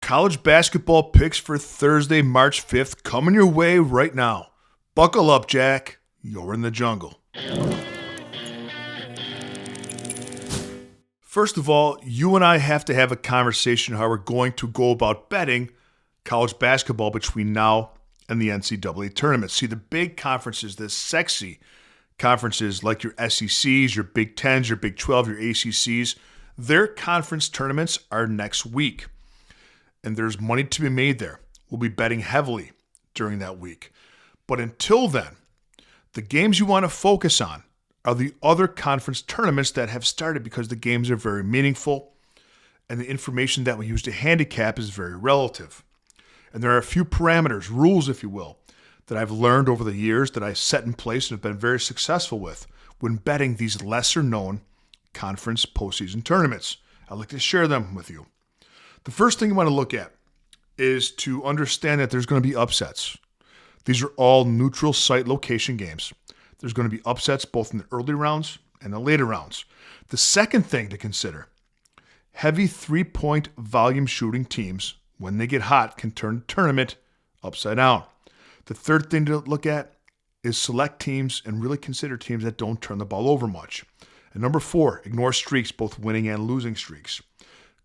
College basketball picks for Thursday, March 5th coming your way right now. Buckle up, Jack. You're in the jungle. First of all, you and I have to have a conversation how we're going to go about betting college basketball between now and the NCAA tournament. See, the big conferences, the sexy conferences like your SECs, your Big Tens, your Big 12, your ACCs, their conference tournaments are next week. And there's money to be made there. We'll be betting heavily during that week. But until then, the games you want to focus on are the other conference tournaments that have started because the games are very meaningful and the information that we use to handicap is very relative. And there are a few parameters, rules if you will, that I've learned over the years that I set in place and have been very successful with when betting these lesser known conference postseason tournaments. I'd like to share them with you. The first thing you want to look at is to understand that there's going to be upsets. These are all neutral site location games. There's going to be upsets both in the early rounds and the later rounds. The second thing to consider, heavy three-point volume shooting teams, when they get hot, can turn the tournament upside down. The third thing to look at is select teams and really consider teams that don't turn the ball over much. And number 4, ignore streaks, both winning and losing streaks.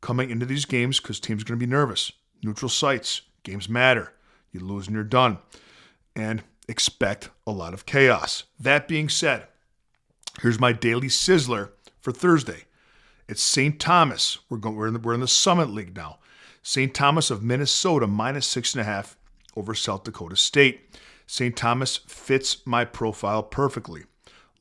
Coming into these games, because teams are going to be nervous. Neutral sites, games matter. You lose and you're done. And expect a lot of chaos. That being said, here's my daily sizzler for Thursday. It's St. Thomas. We're in the Summit League now. St. Thomas of Minnesota -6.5 over South Dakota State. St. Thomas fits my profile perfectly.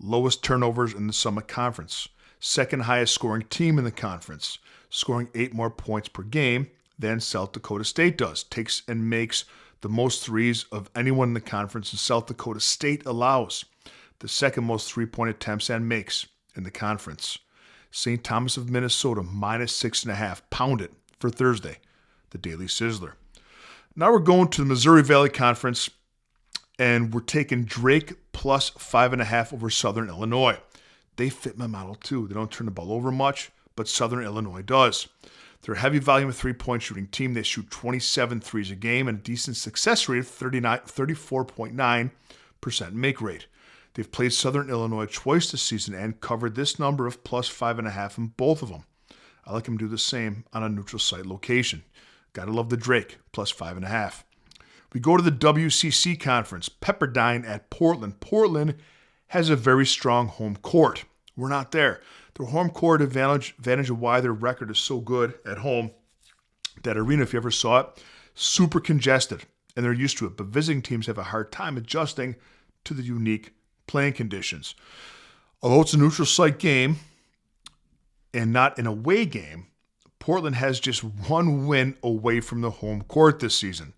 Lowest turnovers in the Summit Conference. Second highest scoring team in the conference. Scoring 8 more points per game than South Dakota State does. Takes and makes the most threes of anyone in the conference, and South Dakota State allows the second most three-point attempts and makes in the conference. St. Thomas of Minnesota -6.5. Pound it for Thursday, the Daily Sizzler. Now we're going to the Missouri Valley Conference, and we're taking Drake plus 5.5 over Southern Illinois. They fit my model too. They don't turn the ball over much, but Southern Illinois does. They're a heavy volume of three-point shooting team. They shoot 27 threes a game and a decent success rate of 34.9% make rate. They've played Southern Illinois twice this season and covered this number of plus 5.5 in both of them. I like them to do the same on a neutral site location. Gotta love the Drake, plus 5.5. We go to the WCC Conference. Peperdine at Portland. Portland has a very strong home court. We're not there. Their home court advantage of why their record is so good at home. That arena, if you ever saw it, super congested, and they're used to it. But visiting teams have a hard time adjusting to the unique playing conditions. Although it's a neutral site game and not an away game, Portland has just one win away from the home court this season.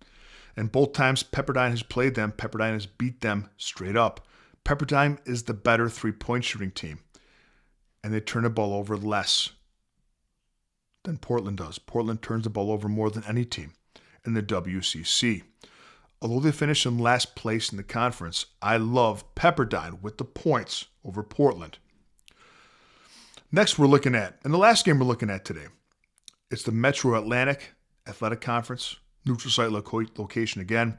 And both times Pepperdine has played them, Pepperdine has beat them straight up. Pepperdine is the better three-point shooting team. And they turn the ball over less than Portland does. Portland turns the ball over more than any team in the WCC. Although they finish in last place in the conference, I love Pepperdine with the points over Portland. Next we're looking at, and the last game we're looking at today, it's the Metro Atlantic Athletic Conference, neutral site location again.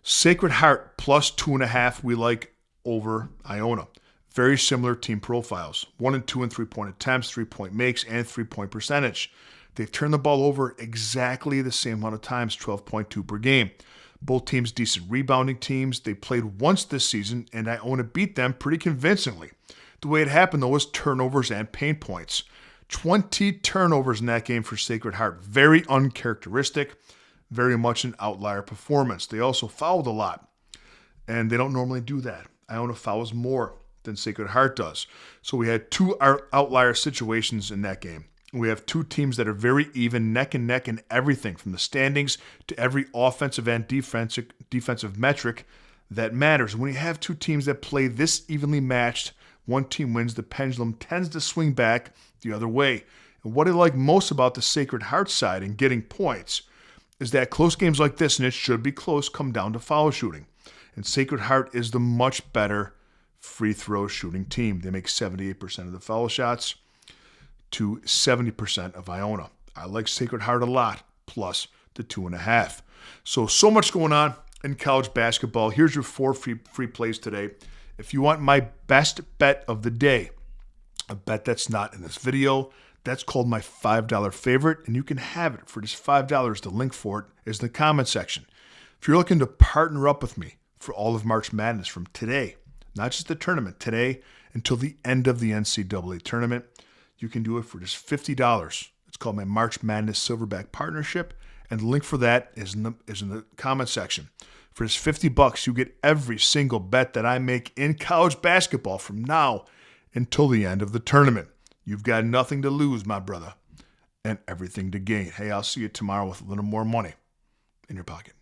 Sacred Heart plus 2.5 we like over Iona. Very similar team profiles. 1 and 2 in three-point attempts, three-point makes, and three-point percentage. They've turned the ball over exactly the same amount of times, 12.2 per game. Both teams decent rebounding teams. They played once this season, and Iona beat them pretty convincingly. The way it happened, though, was turnovers and paint points. 20 turnovers in that game for Sacred Heart. Very uncharacteristic, very much an outlier performance. They also fouled a lot, and they don't normally do that. Iona fouls more than Sacred Heart does. So we had 2 outlier situations in that game. We have 2 teams that are very even, neck and neck in everything, from the standings to every offensive and defensive metric that matters. When you have 2 teams that play this evenly matched, one team wins, the pendulum tends to swing back the other way. And what I like most about the Sacred Heart side in getting points is that close games like this, and it should be close, come down to foul shooting. And Sacred Heart is the much better free throw shooting team. They make 78% of the foul shots to 70% of Iona. I like Sacred Heart a lot. plus the 2.5. So much going on in college basketball. Here's your 4 free plays today. If you want my best bet of the day, a bet that's not in this video, that's called my $5 favorite, and you can have it for just $5. The link for it is in the comment section. If you're looking to partner up with me for all of March Madness from today, not just the tournament, today until the end of the NCAA tournament, you can do it for just $50. It's called my March Madness Silverback Partnership, and the link for that is in the comment section. For just $50, you get every single bet that I make in college basketball from now until the end of the tournament. You've got nothing to lose, my brother, and everything to gain. Hey, I'll see you tomorrow with a little more money in your pocket.